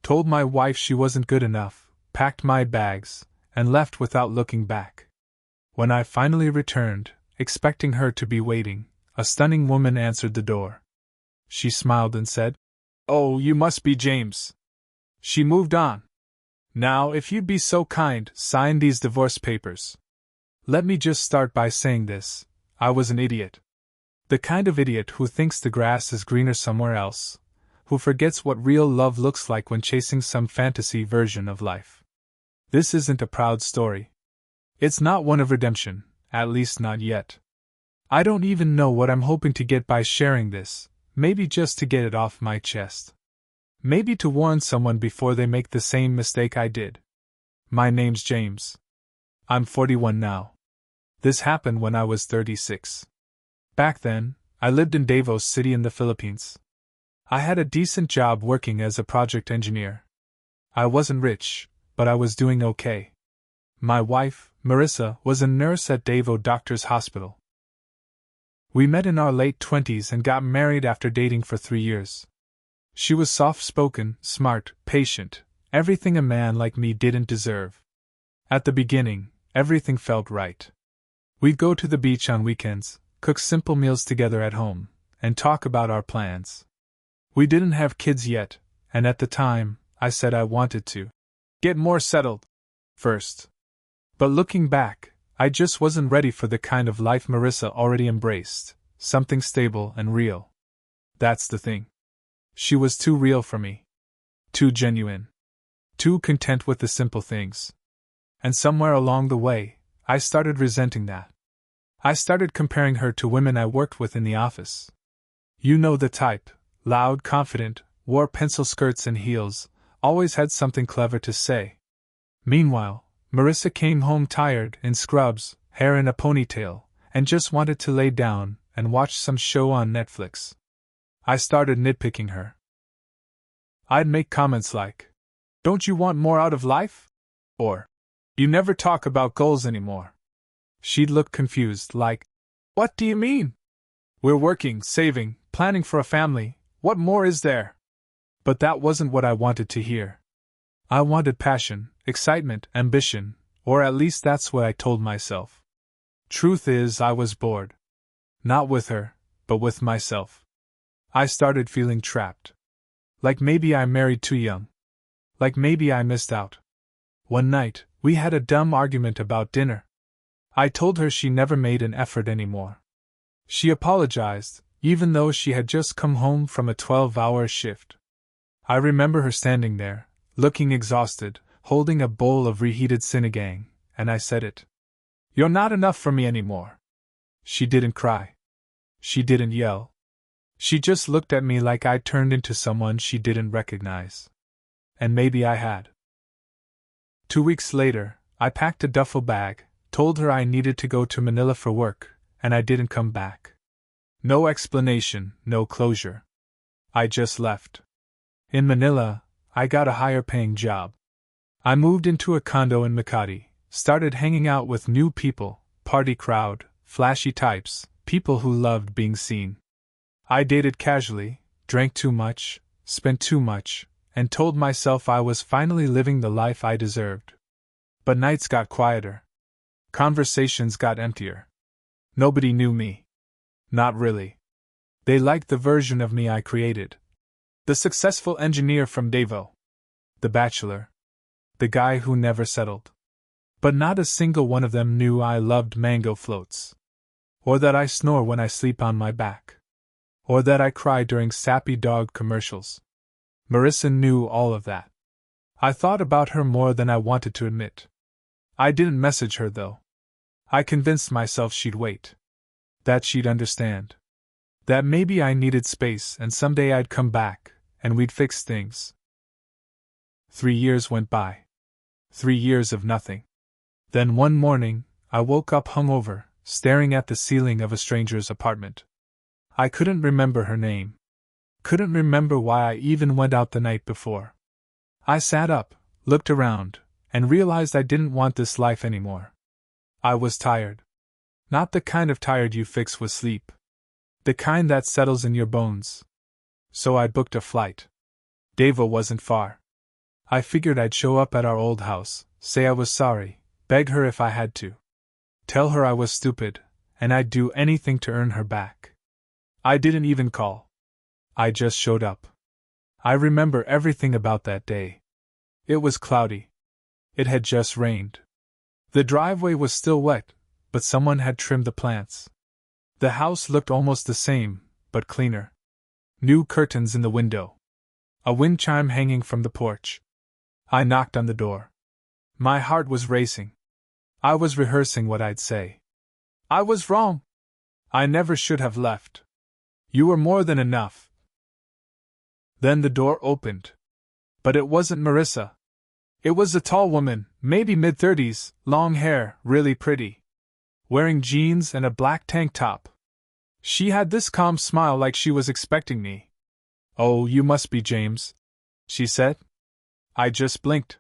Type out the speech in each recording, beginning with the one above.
told my wife she wasn't good enough, packed my bags, and left without looking back. When I finally returned, expecting her to be waiting, a stunning woman answered the door. She smiled and said, "Oh, you must be James." She moved on. "Now, if you'd be so kind, sign these divorce papers." Let me just start by saying this: I was an idiot. The kind of idiot who thinks the grass is greener somewhere else, who forgets what real love looks like when chasing some fantasy version of life. This isn't a proud story. It's not one of redemption, at least not yet. I don't even know what I'm hoping to get by sharing this, maybe just to get it off my chest. Maybe to warn someone before they make the same mistake I did. My name's James. I'm 41 now. This happened when I was 36. Back then, I lived in Davao City in the Philippines. I had a decent job working as a project engineer. I wasn't rich, but I was doing okay. My wife, Marissa, was a nurse at Davao Doctors Hospital. We met in our late 20s and got married after dating for 3 years. She was soft-spoken, smart, patient, everything a man like me didn't deserve. At the beginning, everything felt right. We'd go to the beach on weekends, cook simple meals together at home, and talk about our plans. We didn't have kids yet, and at the time, I said I wanted to get more settled first. But looking back, I just wasn't ready for the kind of life Marissa already embraced, something stable and real. That's the thing. She was too real for me. Too genuine. Too content with the simple things. And somewhere along the way, I started resenting that. I started comparing her to women I worked with in the office. You know the type: loud, confident, wore pencil skirts and heels, always had something clever to say. Meanwhile, Marissa came home tired, in scrubs, hair in a ponytail, and just wanted to lay down and watch some show on Netflix. I started nitpicking her. I'd make comments like, "Don't you want more out of life?" Or, "You never talk about goals anymore." She'd look confused, like, "What do you mean? We're working, saving, planning for a family, what more is there?" But that wasn't what I wanted to hear. I wanted passion, excitement, ambition, or at least that's what I told myself. Truth is, I was bored. Not with her, but with myself. I started feeling trapped. Like maybe I married too young. Like maybe I missed out. One night, we had a dumb argument about dinner. I told her she never made an effort anymore. She apologized, even though she had just come home from a 12-hour shift. I remember her standing there, looking exhausted, holding a bowl of reheated sinigang, and I said it. "You're not enough for me anymore." She didn't cry. She didn't yell. She just looked at me like I'd turned into someone she didn't recognize. And maybe I had. 2 weeks later, I packed a duffel bag, told her I needed to go to Manila for work, and I didn't come back. No explanation, no closure. I just left. In Manila, I got a higher-paying job. I moved into a condo in Makati, started hanging out with new people, party crowd, flashy types, people who loved being seen. I dated casually, drank too much, spent too much, and told myself I was finally living the life I deserved. But nights got quieter. Conversations got emptier. Nobody knew me. Not really. They liked the version of me I created. The successful engineer from Davao. The bachelor. The guy who never settled. But not a single one of them knew I loved mango floats. Or that I snore when I sleep on my back. Or that I cry during sappy dog commercials. Marissa knew all of that. I thought about her more than I wanted to admit. I didn't message her, though. I convinced myself she'd wait. That she'd understand. That maybe I needed space and someday I'd come back, and we'd fix things. 3 years went by. 3 years of nothing. Then one morning, I woke up hungover, staring at the ceiling of a stranger's apartment. I couldn't remember her name. Couldn't remember why I even went out the night before. I sat up, looked around, and realized I didn't want this life anymore. I was tired. Not the kind of tired you fix with sleep. The kind that settles in your bones. So I booked a flight. Davao wasn't far. I figured I'd show up at our old house, say I was sorry, beg her if I had to. Tell her I was stupid, and I'd do anything to earn her back. I didn't even call. I just showed up. I remember everything about that day. It was cloudy. It had just rained. The driveway was still wet, but someone had trimmed the plants. The house looked almost the same, but cleaner. New curtains in the window. A wind chime hanging from the porch. I knocked on the door. My heart was racing. I was rehearsing what I'd say. I was wrong. I never should have left. You were more than enough. Then the door opened. But it wasn't Marissa. It was a tall woman, maybe mid-30s, long hair, really pretty. Wearing jeans and a black tank top. She had this calm smile like she was expecting me. "Oh, you must be James," she said. I just blinked.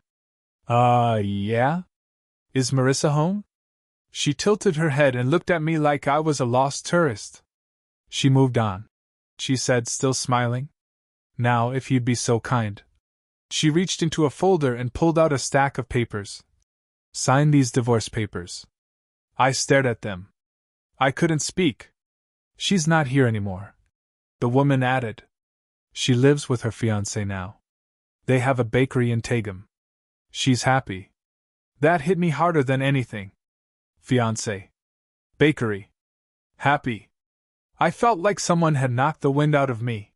Yeah? Is Marissa home?" She tilted her head and looked at me like I was a lost tourist. She moved on. She said, still smiling. "Now, if you'd be so kind." She reached into a folder and pulled out a stack of papers. "Sign these divorce papers." I stared at them. I couldn't speak. "She's not here anymore," the woman added. "She lives with her fiancé now. They have a bakery in Tagum. She's happy." That hit me harder than anything. Fiancé. Bakery. Happy. I felt like someone had knocked the wind out of me.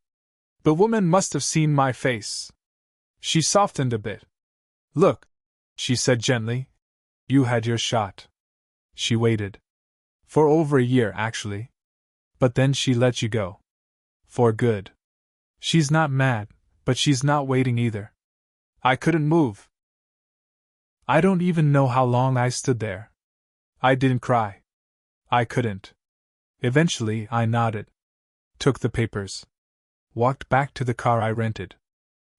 The woman must have seen my face. She softened a bit. "Look," she said gently. "You had your shot." She waited. For over a year, actually. But then she let you go. For good. She's not mad, but she's not waiting either. I couldn't move. I don't even know how long I stood there. I didn't cry. I couldn't. Eventually, I nodded. Took the papers. Walked back to the car I rented.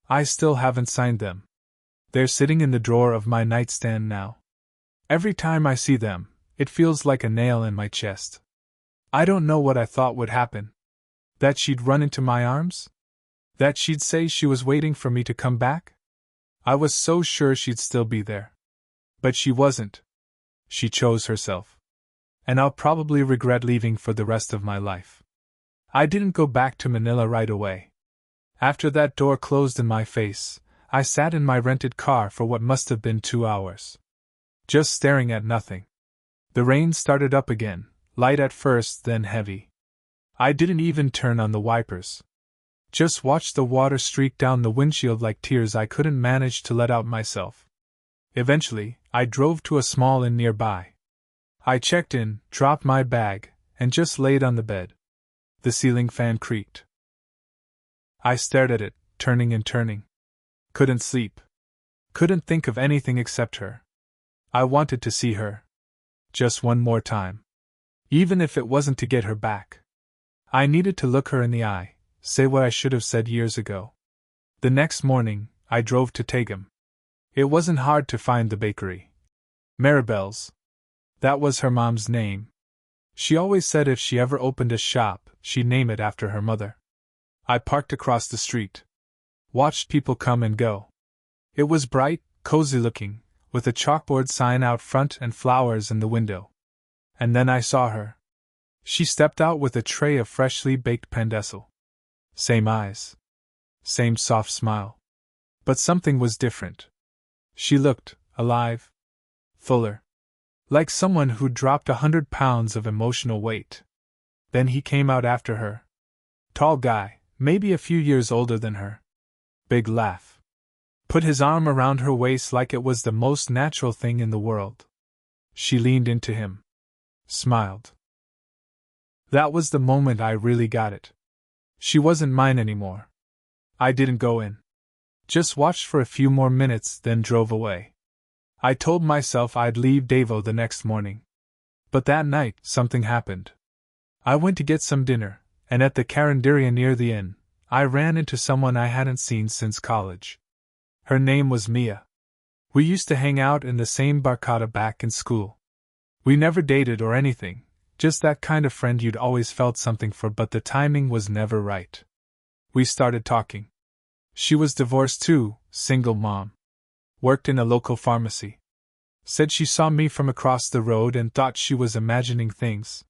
I still haven't signed them. They're sitting in the drawer of my nightstand now. Every time I see them, it feels like a nail in my chest. I don't know what I thought would happen. That she'd run into my arms? That she'd say she was waiting for me to come back? I was so sure she'd still be there. But she wasn't. She chose herself. And I'll probably regret leaving for the rest of my life. I didn't go back to Manila right away. After that door closed in my face, I sat in my rented car for what must have been 2 hours. Just staring at nothing. The rain started up again, light at first, then heavy. I didn't even turn on the wipers. Just watched the water streak down the windshield like tears I couldn't manage to let out myself. Eventually, I drove to a small inn nearby. I checked in, dropped my bag, and just laid on the bed. The ceiling fan creaked. I stared at it, turning and turning. Couldn't sleep. Couldn't think of anything except her. I wanted to see her. Just one more time. Even if it wasn't to get her back. I needed to look her in the eye, say what I should have said years ago. The next morning, I drove to Tagum. It wasn't hard to find the bakery. Maribel's. That was her mom's name. She always said if she ever opened a shop, she'd name it after her mother. I parked across the street. Watched people come and go. It was bright, cozy looking, with a chalkboard sign out front and flowers in the window. And then I saw her. She stepped out with a tray of freshly baked pandesal. Same eyes. Same soft smile. But something was different. She looked alive. Fuller. Like someone who'd dropped 100 pounds of emotional weight. Then he came out after her. Tall guy, maybe a few years older than her. Big laugh. Put his arm around her waist like it was the most natural thing in the world. She leaned into him. Smiled. That was the moment I really got it. She wasn't mine anymore. I didn't go in. Just watched for a few more minutes, then drove away. I told myself I'd leave Davo the next morning. But that night, something happened. I went to get some dinner, and at the carinderia near the inn, I ran into someone I hadn't seen since college. Her name was Mia. We used to hang out in the same barcata back in school. We never dated or anything, just that kind of friend you'd always felt something for, but the timing was never right. We started talking. She was divorced too, single mom. Worked in a local pharmacy. Said she saw me from across the road and thought she was imagining things.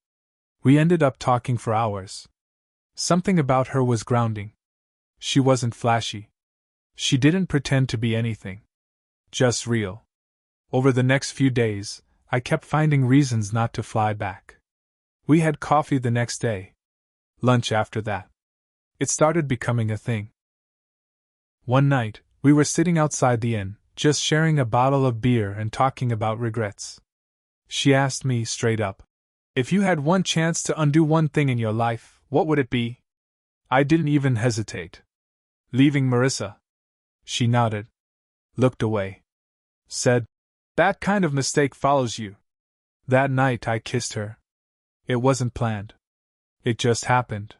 We ended up talking for hours. Something about her was grounding. She wasn't flashy. She didn't pretend to be anything. Just real. Over the next few days, I kept finding reasons not to fly back. We had coffee the next day. Lunch after that. It started becoming a thing. One night, we were sitting outside the inn, just sharing a bottle of beer and talking about regrets. She asked me straight up, "If you had one chance to undo one thing in your life, what would it be?" I didn't even hesitate. "Leaving Marissa." She nodded. Looked away. Said, "That kind of mistake follows you." That night I kissed her. It wasn't planned. It just happened.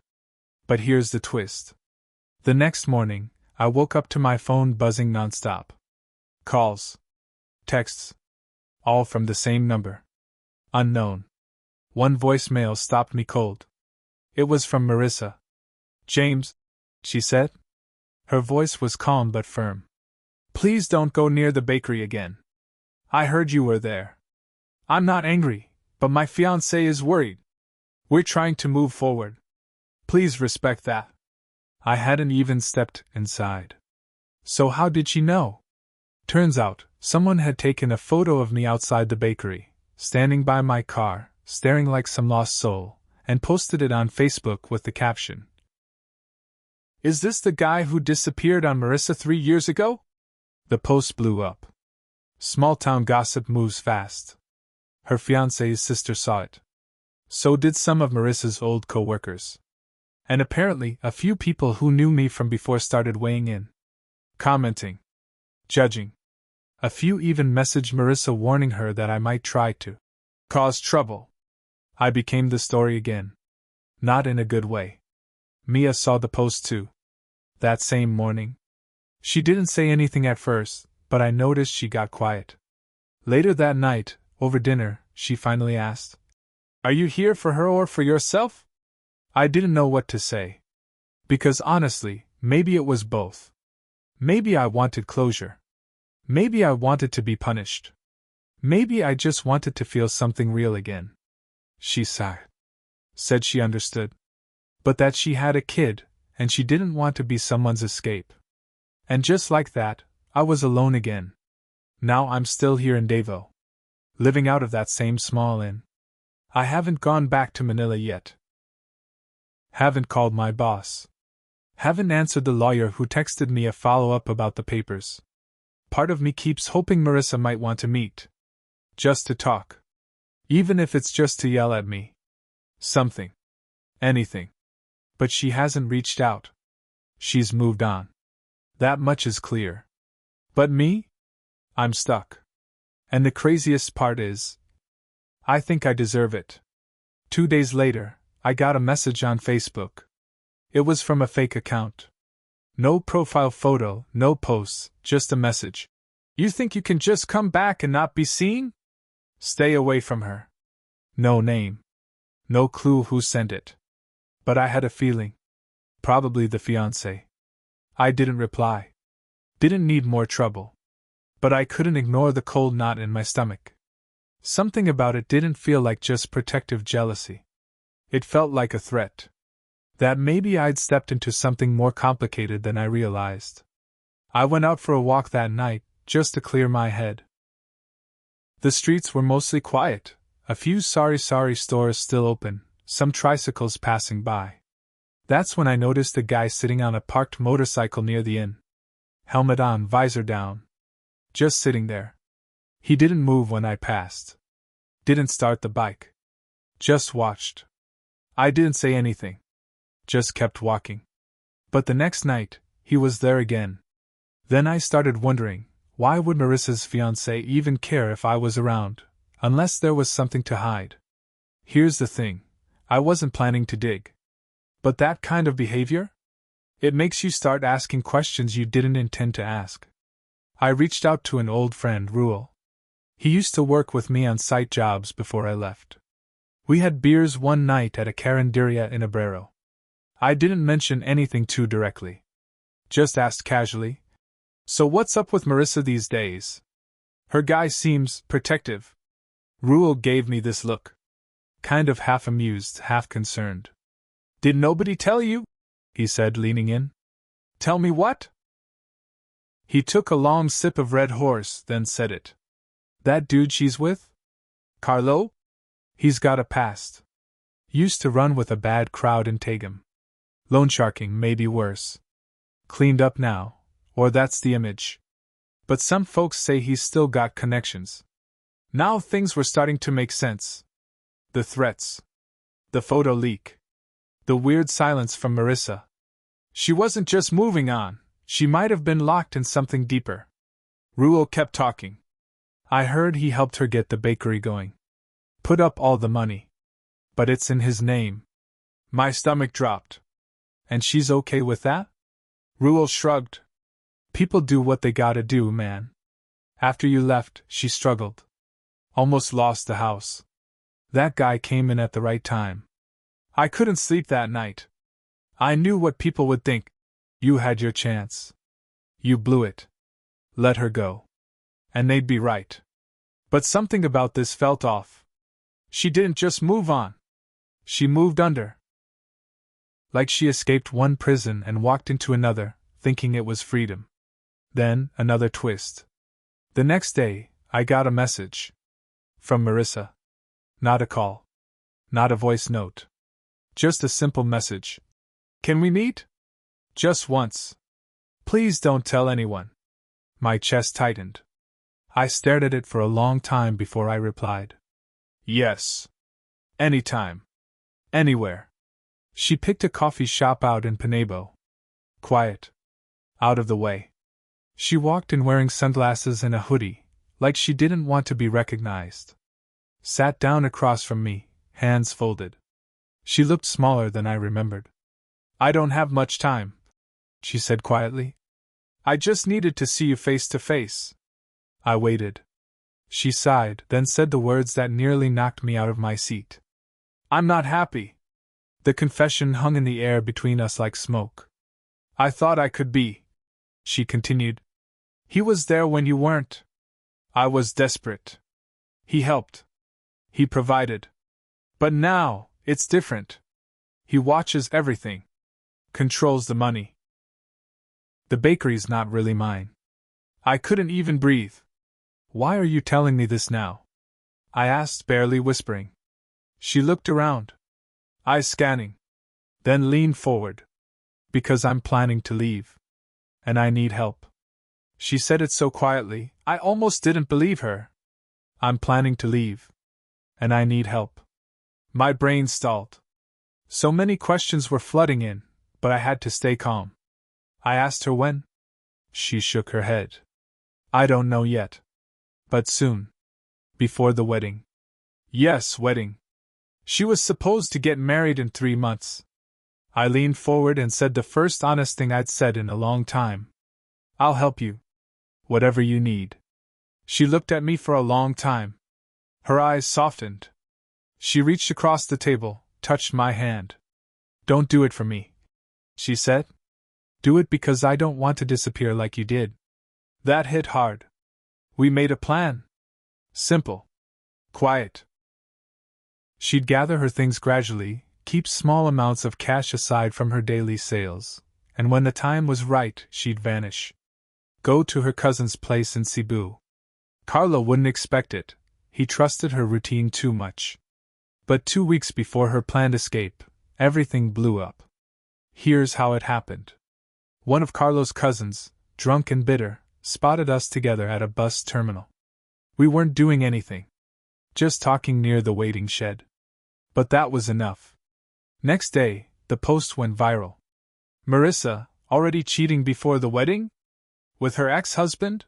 But here's the twist. The next morning, I woke up to my phone buzzing nonstop. Calls. Texts. All from the same number. Unknown. One voicemail stopped me cold. It was from Marissa. "James," she said. Her voice was calm but firm. "Please don't go near the bakery again. I heard you were there. I'm not angry, but my fiancé is worried. We're trying to move forward. Please respect that." I hadn't even stepped inside. So how did she know? Turns out, someone had taken a photo of me outside the bakery, standing by my car, staring like some lost soul, and posted it on Facebook with the caption, "Is this the guy who disappeared on Marissa 3 years ago?" The post blew up. Small-town gossip moves fast. Her fiancé's sister saw it. So did some of Marissa's old co-workers. And apparently, a few people who knew me from before started weighing in. Commenting. Judging. A few even messaged Marissa warning her that I might try to cause trouble. I became the story again. Not in a good way. Mia saw the post too. That same morning. She didn't say anything at first, but I noticed she got quiet. Later that night, over dinner, she finally asked, "Are you here for her or for yourself?" I didn't know what to say. Because honestly, maybe it was both. Maybe I wanted closure. Maybe I wanted to be punished. Maybe I just wanted to feel something real again. She sighed. Said she understood. But that she had a kid, and she didn't want to be someone's escape. And just like that, I was alone again. Now I'm still here in Davao. Living out of that same small inn. I haven't gone back to Manila yet. Haven't called my boss. Haven't answered the lawyer who texted me a follow-up about the papers. Part of me keeps hoping Marissa might want to meet. Just to talk. Even if it's just to yell at me. Something. Anything. But she hasn't reached out. She's moved on. That much is clear. But me? I'm stuck. And the craziest part is, I think I deserve it. 2 days later, I got a message on Facebook. It was from a fake account. No profile photo, no posts, just a message. "You think you can just come back and not be seen? Stay away from her." No name. No clue who sent it. But I had a feeling. Probably the fiancé. I didn't reply. Didn't need more trouble. But I couldn't ignore the cold knot in my stomach. Something about it didn't feel like just protective jealousy. It felt like a threat. That maybe I'd stepped into something more complicated than I realized. I went out for a walk that night, just to clear my head. The streets were mostly quiet, a few sorry stores still open, some tricycles passing by. That's when I noticed a guy sitting on a parked motorcycle near the inn. Helmet on, visor down. Just sitting there. He didn't move when I passed. Didn't start the bike. Just watched. I didn't say anything. Just kept walking. But the next night, he was there again. Then I started wondering, why would Marissa's fiancé even care if I was around, unless there was something to hide? Here's the thing, I wasn't planning to dig. But that kind of behavior? It makes you start asking questions you didn't intend to ask. I reached out to an old friend, Ruel. He used to work with me on site jobs before I left. We had beers one night at a carinderia in Abrero. I didn't mention anything too directly. Just asked casually, So what's up with Marissa these days? Her guy seems protective. Ruel gave me this look. Kind of half amused, half concerned. Did nobody tell you? He said, leaning in. Tell me what? He took a long sip of Red Horse, then said it. That dude she's with? Carlo? He's got a past. Used to run with a bad crowd in Tagum. Loan sharking, maybe worse. Cleaned up now, or that's the image. But some folks say he's still got connections. Now things were starting to make sense. The threats. The photo leak. The weird silence from Marissa. She wasn't just moving on, she might have been locked in something deeper. Ruel kept talking. I heard he helped her get the bakery going. Put up all the money. But it's in his name. My stomach dropped. And she's okay with that? Ruel shrugged. People do what they gotta do, man. After you left, she struggled. Almost lost the house. That guy came in at the right time. I couldn't sleep that night. I knew what people would think. You had your chance. You blew it. Let her go. And they'd be right. But something about this felt off. She didn't just move on. She moved under. Like she escaped one prison and walked into another, thinking it was freedom. Then, another twist. The next day, I got a message. From Marissa. Not a call. Not a voice note. Just a simple message. Can we meet? Just once. Please don't tell anyone. My chest tightened. I stared at it for a long time before I replied. Yes. Anytime. Anywhere. She picked a coffee shop out in Penebo. Quiet. Out of the way. She walked in wearing sunglasses and a hoodie, like she didn't want to be recognized. Sat down across from me, hands folded. She looked smaller than I remembered. I don't have much time, she said quietly. I just needed to see you face to face. I waited. She sighed, then said the words that nearly knocked me out of my seat. I'm not happy. The confession hung in the air between us like smoke. I thought I could be, she continued. He was there when you weren't. I was desperate. He helped. He provided. But now, it's different. He watches everything. Controls the money. The bakery's not really mine. I couldn't even breathe. Why are you telling me this now? I asked, barely whispering. She looked around. Eyes scanning. Then leaned forward. Because I'm planning to leave. And I need help. She said it so quietly, I almost didn't believe her. I'm planning to leave. And I need help. My brain stalled. So many questions were flooding in, but I had to stay calm. I asked her when. She shook her head. I don't know yet. But soon. Before the wedding. Yes, wedding. She was supposed to get married in 3 months. I leaned forward and said the first honest thing I'd said in a long time. I'll help you. Whatever you need. She looked at me for a long time. Her eyes softened. She reached across the table, touched my hand. Don't do it for me, she said. Do it because I don't want to disappear like you did. That hit hard. We made a plan. Simple. Quiet. She'd gather her things gradually, keep small amounts of cash aside from her daily sales, and when the time was right, she'd vanish. Go to her cousin's place in Cebu. Carlo wouldn't expect it. He trusted her routine too much. But 2 weeks before her planned escape, everything blew up. Here's how it happened. One of Carlo's cousins, drunk and bitter, spotted us together at a bus terminal. We weren't doing anything. Just talking near the waiting shed. But that was enough. Next day, the post went viral. Marissa, already cheating before the wedding? With her ex-husband?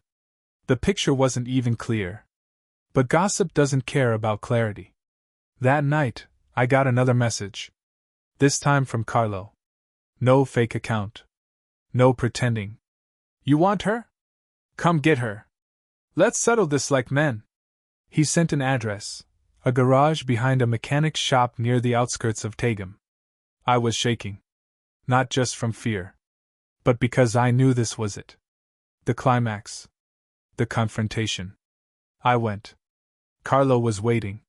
The picture wasn't even clear. But gossip doesn't care about clarity. That night, I got another message. This time from Carlo. No fake account. No pretending. You want her? Come get her. Let's settle this like men. He sent an address, a garage behind a mechanic's shop near the outskirts of Tagum. I was shaking. Not just from fear. But because I knew this was it. The climax. The confrontation. I went. Carlo was waiting.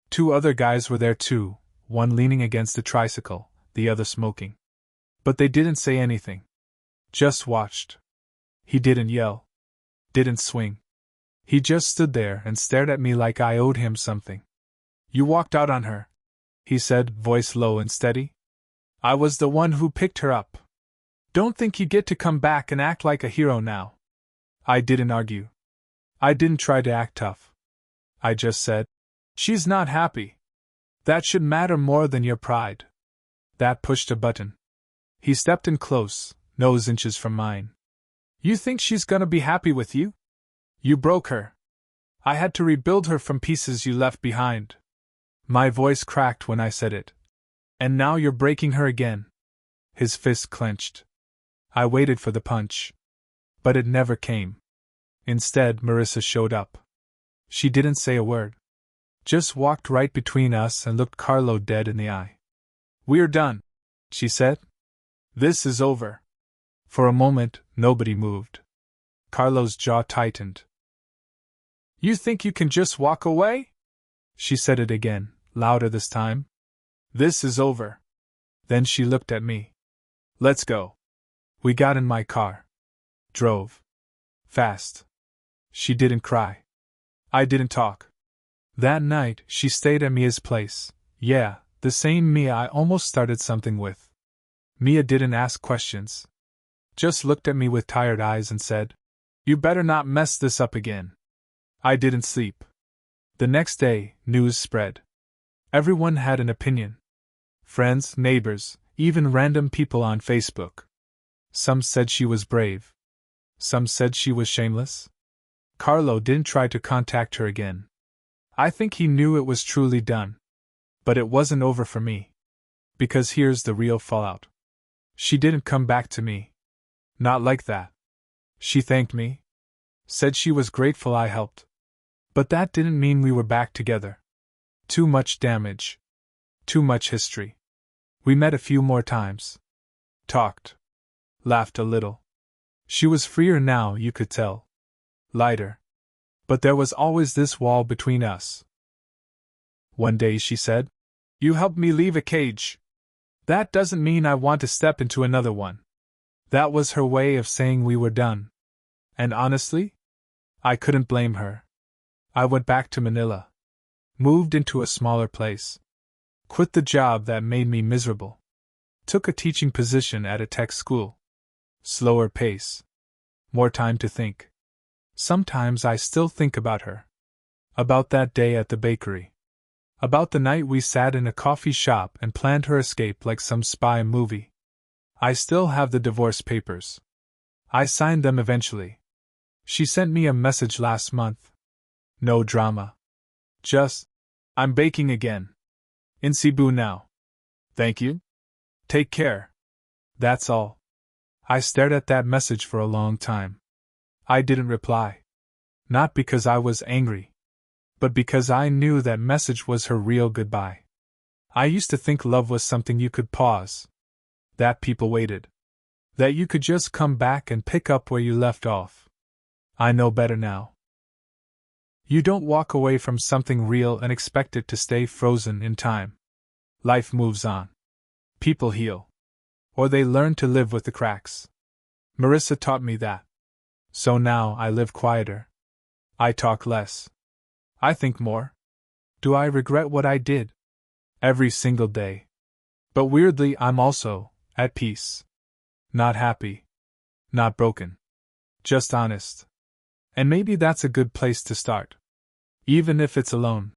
2 other guys were there too, one leaning against a tricycle, the other smoking. But they didn't say anything. Just watched. He didn't yell. Didn't swing. He just stood there and stared at me like I owed him something. "You walked out on her," he said, voice low and steady. "I was the one who picked her up. Don't think you get to come back and act like a hero now." I didn't argue. I didn't try to act tough. I just said, "She's not happy. That should matter more than your pride." That pushed a button. He stepped in close, nose inches from mine. "You think she's gonna be happy with you? You broke her. I had to rebuild her from pieces you left behind." My voice cracked when I said it. "And now you're breaking her again." His fist clenched. I waited for the punch. But it never came. Instead, Marissa showed up. She didn't say a word. Just walked right between us and looked Carlo dead in the eye. "We're done," she said. "This is over." For a moment, nobody moved. Carlo's jaw tightened. "You think you can just walk away?" She said it again, louder this time. "This is over." Then she looked at me. "Let's go." We got in my car. Drove. Fast. She didn't cry. I didn't talk. That night, she stayed at Mia's place. Yeah, the same Mia I almost started something with. Mia didn't ask questions. Just looked at me with tired eyes and said, "You better not mess this up again." I didn't sleep. The next day, news spread. Everyone had an opinion. Friends, neighbors, even random people on Facebook. Some said she was brave. Some said she was shameless. Carlo didn't try to contact her again. I think he knew it was truly done. But it wasn't over for me. Because here's the real fallout. She didn't come back to me. Not like that. She thanked me. Said she was grateful I helped. But that didn't mean we were back together. Too much damage. Too much history. We met a few more times. Talked. Laughed a little. She was freer now, you could tell. Lighter. But there was always this wall between us. One day she said, "You helped me leave a cage. That doesn't mean I want to step into another one." That was her way of saying we were done. And honestly, I couldn't blame her. I went back to Manila. Moved into a smaller place. Quit the job that made me miserable. Took a teaching position at a tech school. Slower pace. More time to think. Sometimes I still think about her. About that day at the bakery. About the night we sat in a coffee shop and planned her escape like some spy movie. I still have the divorce papers. I signed them eventually. She sent me a message last month. No drama. Just, "I'm baking again. In Cebu now. Thank you. Take care." That's all. I stared at that message for a long time. I didn't reply. Not because I was angry. But because I knew that message was her real goodbye. I used to think love was something you could pause. That people waited. That you could just come back and pick up where you left off. I know better now. You don't walk away from something real and expect it to stay frozen in time. Life moves on. People heal. Or they learn to live with the cracks. Marissa taught me that. So now I live quieter. I talk less. I think more. Do I regret what I did? Every single day. But weirdly, I'm also at peace. Not happy. Not broken. Just honest. And maybe that's a good place to start. Even if it's alone.